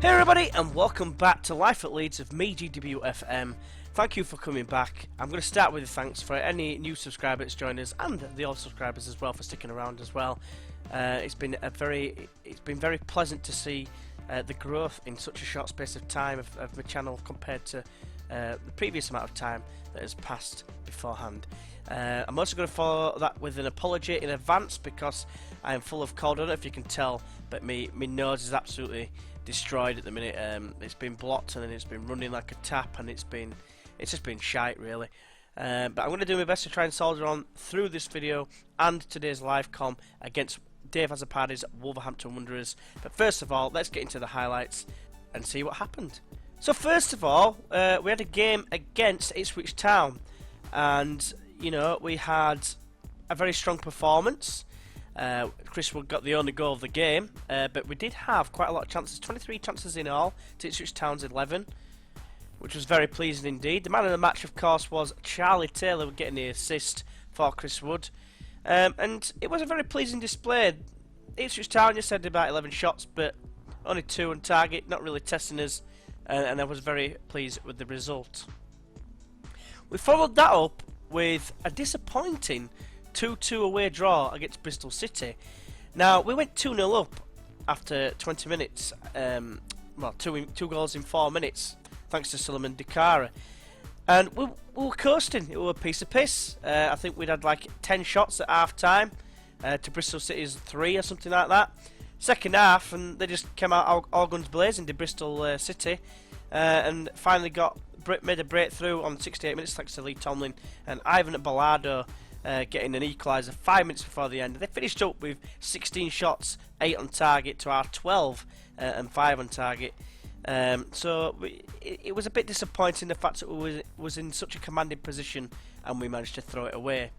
Hey everybody, and welcome back to Life at Leeds with me, GWFM. Thank you for coming back. I'm going to start with thanks for any new subscribers that's joined us, and the old subscribers as well for sticking around as well. It's been very pleasant to see the growth in such a short space of time of my channel compared to the previous amount of time that has passed beforehand. I'm also going to follow that with an apology in advance because I am full of cold. I don't know if you can tell, but my nose is absolutely destroyed at the minute. It's been blocked and then it's been running like a tap, and it's just been shite really. But I'm going to do my best to try and soldier on through this video and today's live com against Dave Azzopardi's Wolverhampton Wanderers. But first of all, let's get into the highlights and see what happened. So first of all, we had a game against Ipswich Town, and you know, we had a very strong performance. Chris Wood got the only goal of the game, but we did have quite a lot of chances, 23 chances in all to Ipswich Town's 11, which was very pleasing indeed. The man of the match, of course, was Charlie Taylor, getting the assist for Chris Wood, and it was a very pleasing display. Ipswich Town just had about 11 shots, but only 2 on target, not really testing us, and I was very pleased with the result. We followed that up with a disappointing 2-2 away draw against Bristol City. Now, we went 2-0 up after 20 minutes, well, two goals in 4 minutes, thanks to Suleiman Dikara. And we were coasting. It was a piece of piss. I think we'd had like 10 shots at half time to Bristol City's 3 or something like that. Second half, and they just came out all guns blazing to Bristol City, and finally made a breakthrough on 68 minutes thanks to Lee Tomlin and Ivan Ballardo getting an equaliser 5 minutes before the end. They finished up with 16 shots, 8 on target to our 12 and 5 on target. So it was a bit disappointing, the fact that we was in such a commanding position and we managed to throw it away.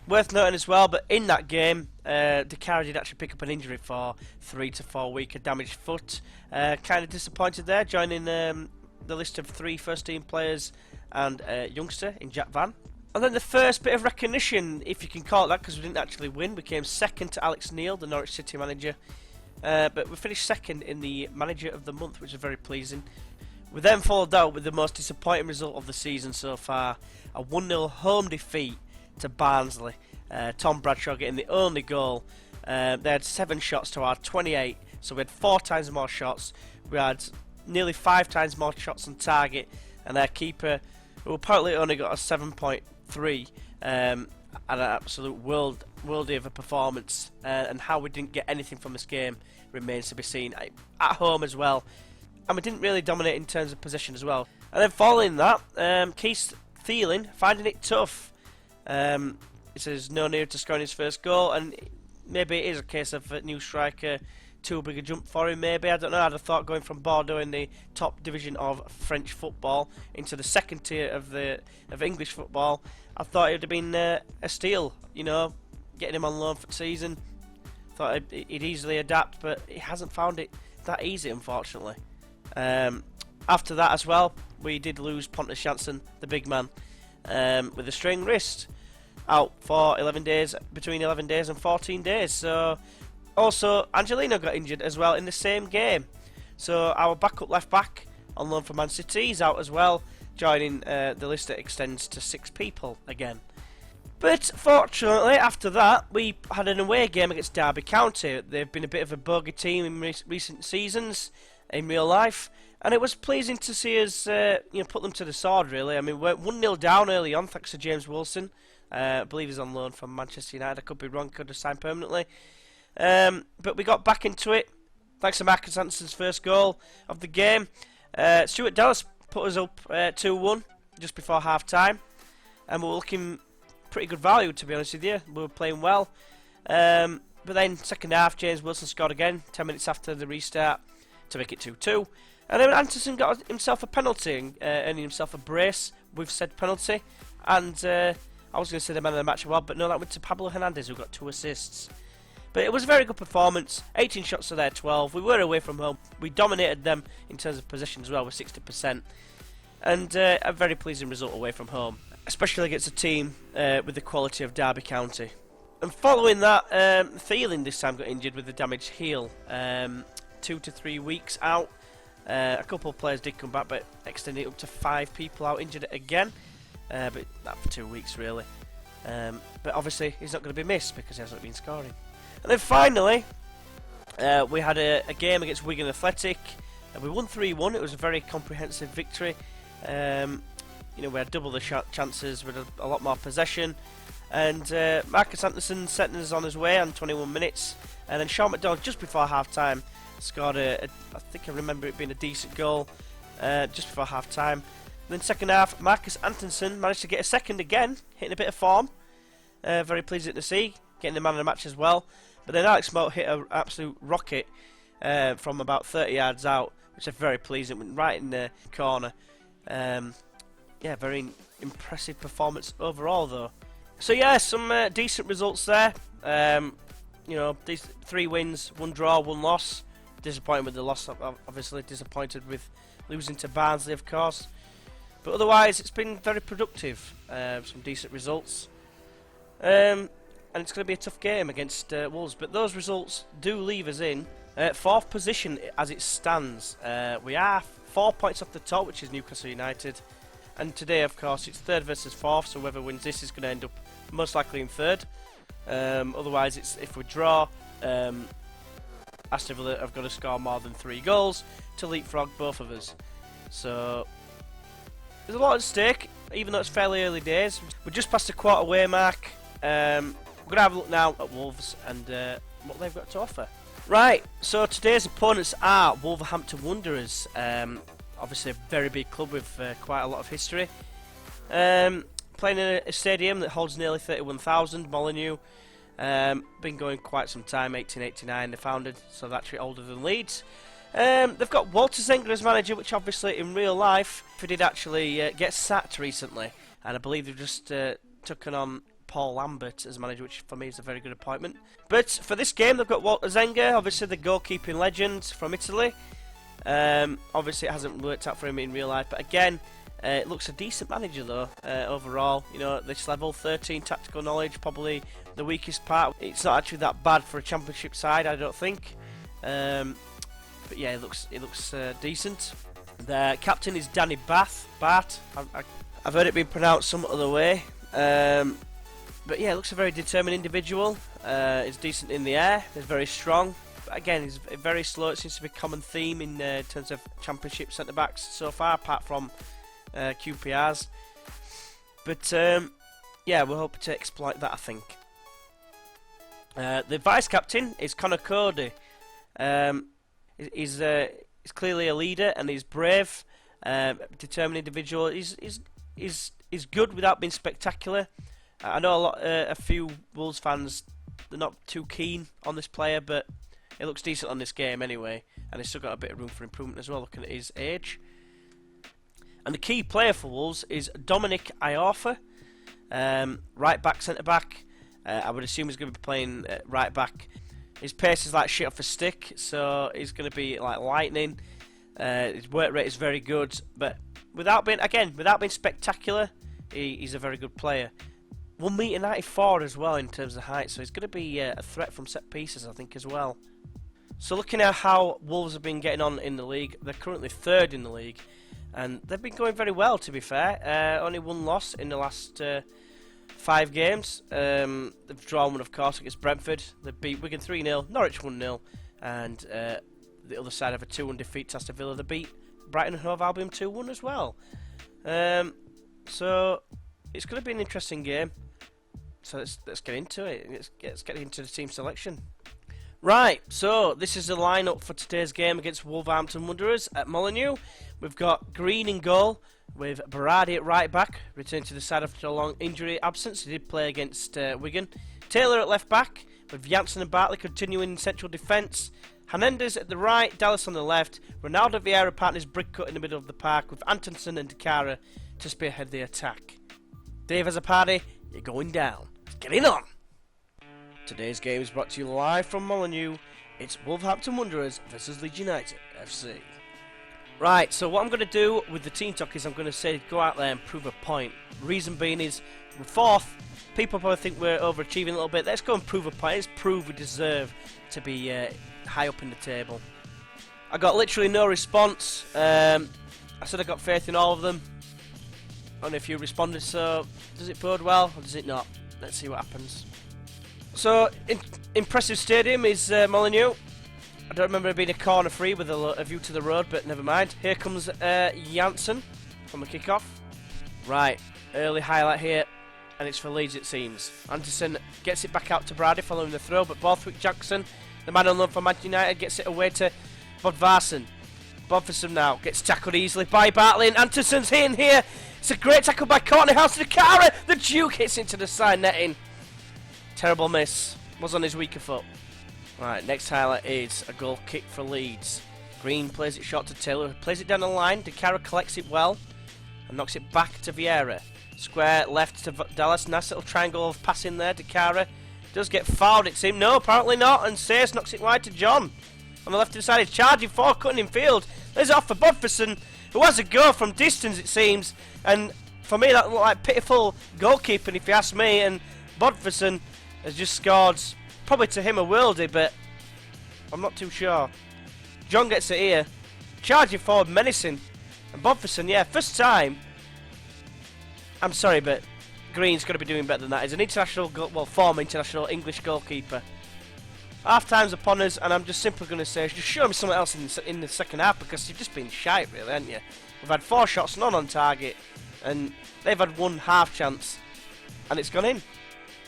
Worth noting as well, but in that game, Dikara did actually pick up an injury for 3 to 4 weeks, a damaged foot. Kind of disappointed there, joining the list of 3 first-team players and a youngster in Jack Van. And then the first bit of recognition, if you can call it that, because we didn't actually win. We came second to Alex Neil, the Norwich City manager. But we finished second in the Manager of the Month, which is very pleasing. We then followed out with the most disappointing result of the season so far, a 1-0 home defeat to Barnsley. Tom Bradshaw getting the only goal. They had 7 shots to our 28, so we had 4 times more shots. We had nearly 5 times more shots on target, and their keeper, who apparently only got a 7.3, and an absolute worldie of a performance, and how we didn't get anything from this game remains to be seen. At home as well, and we didn't really dominate in terms of possession as well. And then following that, Keith Thielen finding it tough. He says no near to scoring his first goal, and maybe it is a case of a new striker, too big a jump for him, maybe, I don't know. I'd have thought going from Bordeaux in the top division of French football into the second tier of English football, I thought it would have been a steal, you know, getting him on loan for the season. Thought he'd easily adapt, but he hasn't found it that easy, unfortunately. After that as well, we did lose Pontus Jansson, the big man, with a strained wrist, out for 11 days, between 11 days and 14 days. So also Angelino got injured as well in the same game. So our backup left back on loan from Man City is out as well, joining the list that extends to 6 people again. But fortunately, after that, we had an away game against Derby County. They've been a bit of a bogey team in recent seasons in real life, and it was pleasing to see us put them to the sword, really. I mean, we're 1-0 down early on thanks to James Wilson. I believe he's on loan from Manchester United. I could be wrong, could have signed permanently. But we got back into it thanks to Marcus Hanson's first goal of the game. Stuart Dallas put us up 2-1 just before half time, and we were looking pretty good value, to be honest with you. We were playing well, but then second half James Wilson scored again 10 minutes after the restart to make it 2-2, and then Anderson got himself a penalty, earning himself a brace with said penalty. And I was going to say the man of the match award, but no, that went to Pablo Hernandez, who got 2 assists. But it was a very good performance. 18 shots to their 12. We were away from home. We dominated them in terms of possession as well with 60%. And a very pleasing result away from home, especially against a team with the quality of Derby County. And following that, Thielen this time got injured with a damaged heel. 2 to 3 weeks out. A couple of players did come back, but extended it up to 5 people out injured again. But that for 2 weeks really. But obviously he's not going to be missed because he hasn't been scoring. And then finally, we had a game against Wigan Athletic. We won 3-1. It was a very comprehensive victory. You know, we had double the chances, we had a lot more possession, and Marcus Anderson setting us on his way on 21 minutes, and then Sean McDonald just before half time scored I think I remember it being a decent goal just before half time. And then second half, Marcus Anderson managed to get a second again, hitting a bit of form. Very pleasing to see, getting the man of the match as well. But then Alex Moat hit an absolute rocket from about 30 yards out, which is very pleasing, went right in the corner. Yeah, very impressive performance overall though. So yeah, some decent results there. You know, these 3 wins, 1 draw, 1 loss. Disappointed with the loss, obviously. Disappointed with losing to Barnsley, of course. But otherwise, it's been very productive. Some decent results. And it's going to be a tough game against Wolves. But those results do leave us in 4th position as it stands. We are 4 points off the top, which is Newcastle United. And today, of course, it's 3rd versus 4th, so whoever wins this is going to end up most likely in 3rd. Otherwise, it's if we draw, Aston Villa have got to score more than 3 goals to leapfrog both of us. So there's a lot at stake, even though it's fairly early days. We're just past the quarter-way mark. We're going to have a look now at Wolves and what they've got to offer. Right, so today's opponents are Wolverhampton Wanderers. Obviously a very big club with quite a lot of history. Playing in a stadium that holds nearly 31,000, Molineux. Been going quite some time, 1889 they founded, so they're actually older than Leeds. They've got Walter Zenga as manager, which obviously in real life he did actually get sacked recently, and I believe they've just taken on Paul Lambert as manager, which for me is a very good appointment. But for this game they've got Walter Zenga, obviously the goalkeeping legend from Italy. Obviously it hasn't worked out for him in real life, but again, it looks a decent manager though, overall. You know, at this level, 13 tactical knowledge, probably the weakest part. It's not actually that bad for a championship side, I don't think. But yeah, it looks decent. The captain is Danny Bart. I've heard it being pronounced some other way. But yeah, it looks a very determined individual. He's decent in the air, he's very strong. But again, he's very slow. It seems to be a common theme in terms of championship centre-backs so far, apart from QPRs. But yeah, we're hoping to exploit that, I think. The vice-captain is Connor Cody. He's clearly a leader and he's brave, determined individual. He's good without being spectacular. I know a few Wolves fans, they're not too keen on this player, but it looks decent on this game anyway, and he's still got a bit of room for improvement as well, looking at his age. And the key player for Wolves is Dominic Iorfa, right back, centre back. I would assume he's going to be playing right back. His pace is like shit off a stick, so he's going to be like lightning. His work rate is very good, but without being spectacular, he's a very good player. 1m94 as well in terms of height, so he's going to be a threat from set pieces, I think, as well. So looking at how Wolves have been getting on in the league, they're currently 3rd in the league, and they've been going very well, to be fair. Only 1 loss in the last 5 games. They've drawn 1, of course, against Brentford. They beat Wigan 3-0, Norwich 1-0, and the other side of a 2-1 defeat to Aston Villa. They beat Brighton and Hove Albion 2-1 as well. So it's going to be an interesting game. So let's get into it. Let's get into the team selection. Right, so this is the lineup for today's game against Wolverhampton Wanderers at Molineux. We've got Green in goal, with Berardi at right back, returning to the side after a long injury absence. He did play against Wigan. Taylor at left back, with Janssen and Bartley continuing in central defence. Hernandez at the right, Dallas on the left. Ronaldo Vieira partners Brickcut in the middle of the park, with Antonsen and Dakara to spearhead the attack. Dave as a party, you're going down. Let's get in on! Today's game is brought to you live from Molineux. It's Wolverhampton Wanderers versus Leeds United FC. Right, so what I'm going to do with the team talk is I'm going to say go out there and prove a point. Reason being is we're 4th. People probably think we're overachieving a little bit. Let's go and prove a point. Let's prove we deserve to be high up in the table. I got literally no response. I said I got faith in all of them. Only a few responded, so does it bode well or does it not? Let's see what happens. So, impressive stadium is Molineux. I don't remember it being a corner free with a view to the road, but never mind. Here comes Janssen from the kickoff. Right, early highlight here, and it's for Leeds it seems. Anderson gets it back out to Brady following the throw, but Borthwick Jackson, the man on loan for Manchester United, gets it away to Bodvarsson. Bodvarsson now gets tackled easily by Bartley, and Anderson's in here. It's a great tackle by Courtneyhouse to Dakara. The Duke hits into the side netting. Terrible miss. Was on his weaker foot. Right, next highlight is a goal kick for Leeds. Green plays it short to Taylor, who plays it down the line. Dakara collects it well and knocks it back to Vieira. Square left to Dallas. Nice little triangle of passing there. Dakara does get fouled, it seems. No, apparently not. And Sayers knocks it wide to John. On the left-hand side, he's charging for, cutting in field. There's off for Bodvarsson, who has a go from distance, it seems. And for me, that looked like pitiful goalkeeping, if you ask me. And Bodvarsson has just scored, probably to him a worldie, but I'm not too sure. John gets it here, charging forward, menacing. And Bodvarsson, yeah, first time. I'm sorry, but Green's got to be doing better than that. He's an international, former international English goalkeeper. Half time's upon us, and I'm just simply going to say, just show me something else in the second half, because you've just been shite, really, haven't you? We've had 4 shots, none on target, and they've had 1 half chance, and it's gone in.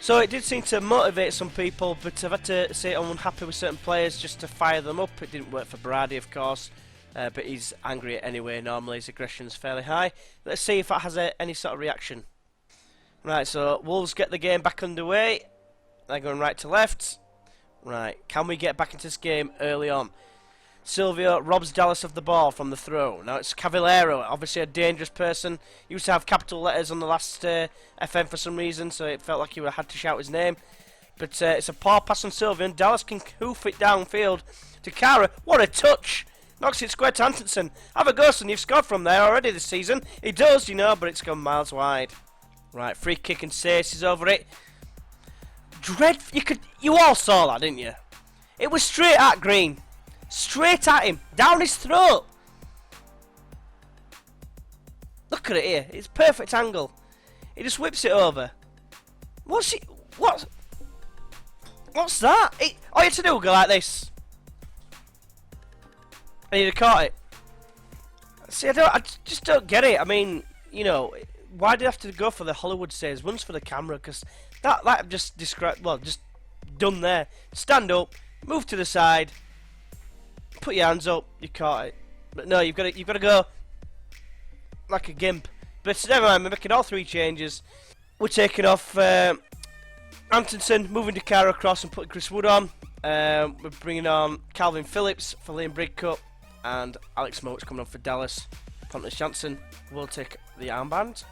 So it did seem to motivate some people, but I've had to say I'm unhappy with certain players just to fire them up. It didn't work for Brady, of course, but he's angry anyway. Normally his aggression's fairly high. Let's see if that has any sort of reaction. Right, so Wolves get the game back underway. They're going right to left. Right, can we get back into this game early on? Silvio robs Dallas of the ball from the throw. Now it's Cavallero, obviously a dangerous person. He used to have capital letters on the last FM for some reason, so it felt like he would have had to shout his name. But it's a poor pass on Silvio, and Dallas can hoof it downfield to Kara. What a touch! Knocks it square to Antonsen. Have a go, son, you've scored from there already this season. He does, you know, but it's gone miles wide. Right, free kick and Sace is over it. You all saw that, didn't you? It was straight at Green. Straight at him, down his throat. Look at it here, it's perfect angle. He just whips it over. What's that? All you had to do was go like this, and he'd have caught it. See, I just don't get it. I mean, you know, why do you have to go for the Hollywood says? One's for the camera, because that just described, well, just done there. Stand up, move to the side. Put your hands up, you caught it. But no, you've got to go like a gimp. But never mind, we're making all 3 changes. We're taking off Antonsen, moving Dakara across and putting Chris Wood on. We're bringing on Calvin Phillips for Liam Bridcutt, and Alex Moats coming on for Dallas. Pontus Janssen will take the armband.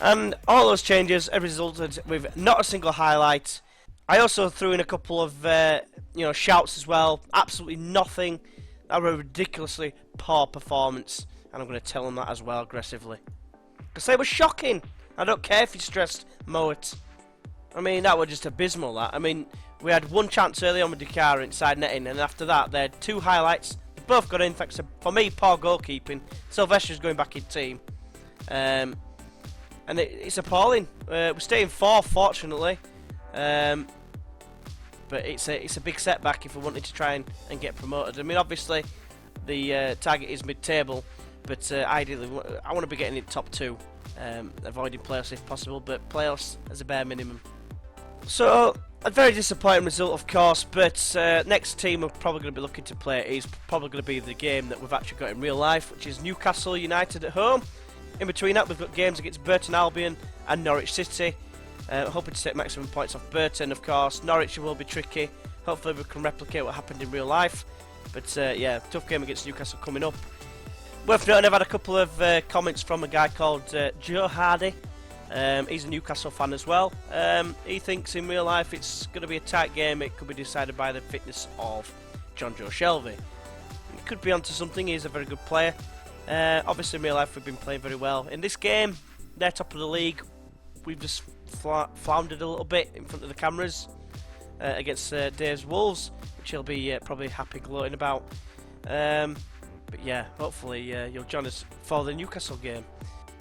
And all those changes have resulted with not a single highlight. I also threw in a couple of shouts as well. Absolutely nothing. That was a ridiculously poor performance, and I'm going to tell them that as well aggressively, because they were shocking. I don't care if you stressed Moet. I mean, that was just abysmal. That, I mean, we had 1 chance early on with Dakara inside netting, and after that they had 2 highlights. They both got in. Thanks to, for me, poor goalkeeping. Sylvester's going back in team, and it's appalling. We're staying 4th, fortunately. But it's a big setback if we wanted to try and get promoted. I mean, obviously the target is mid-table, but ideally I want to be getting in top 2, avoiding playoffs if possible, but playoffs as a bare minimum. So a very disappointing result, of course, but next team we're probably going to be looking to play is probably going to be the game that we've actually got in real life, which is Newcastle United at home. In between that, we've got games against Burton Albion and Norwich City. Hoping to take maximum points off Burton, of course. Norwich will be tricky. Hopefully we can replicate what happened in real life. But yeah, tough game against Newcastle coming up. Worth noting, I've had a couple of comments from a guy called Joe Hardy. He's a Newcastle fan as well. He thinks in real life it's going to be a tight game. It could be decided by the fitness of John Joe Shelvey. He could be onto something. He's a very good player. Obviously in real life we've been playing very well. In this game, they're top of the league. We've just floundered a little bit in front of the cameras against Dave's Wolves, which he'll be probably happy gloating about. But yeah, hopefully you'll join us for the Newcastle game.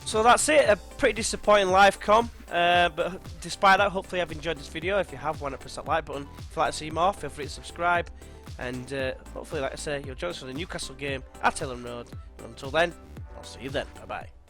So that's it, a pretty disappointing live com, but despite that, hopefully you've enjoyed this video. If you have, why not press that like button. If you'd like to see more, feel free to subscribe, and hopefully, like I say, you'll join us for the Newcastle game at Ellen Road. And until then, I'll see you then, bye bye.